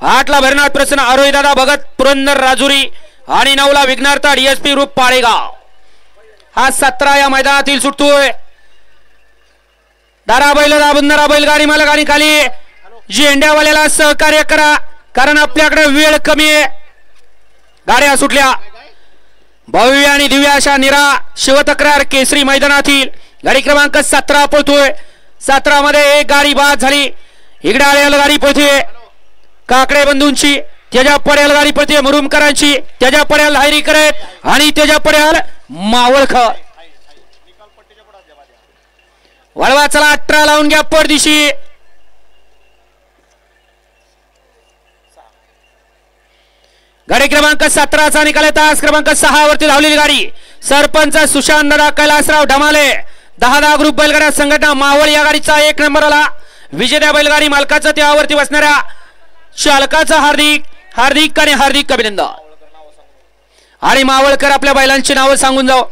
8ला भैरनाथ प्रसन्न आरोही दादा भगत पुरंदर राजुरी आणि 9ला विघ्नार्थ डीएसपी रूप पाळेगाव। हा 17 या मैदानातील सुटतोय। दारा बैल दाबुंदरा बैलगाडी मालक आणि खाली झेंड्यावाल्याला सहकार्य करा कारण आपल्याकडे वेळ कमी आहे। गाड्या सुटल्या। भव्य आणि दिव्य अशा निरा शिवतक्रार केसरी मैदानातील गाडी क्रमांक 17 पळतोय। 17 मध्ये एक गाडी बाद झाली। इकडे आलेली गाडी पळते काकडे बंधूंची, त्याच्या पड्याल गाडी पळते मुरुमकरांची, त्याच्या पड्याल हायरी करत आणि त्याच्या पड्याल मावळख। वळवा चला 18 लावून घ्या पडदिशी। गाडी क्रमांक 17चा निकाल तास क्रमांक 6 वरती धावलेली गाडी सरपंच सुशांत दादा कैलासराव ढमाले 10 ग्रुप बैलगाडा संघटना मावळ या गाडीचा 1 नंबरला विजेत्या बैलगाडी मालकाचं त्यावरती बसणाऱ्या चालकाचं हार्दिक आणि हार्दिक अभिनंदन। आणि मावळकर आपल्या बैलांची नावं सांगून जाऊ।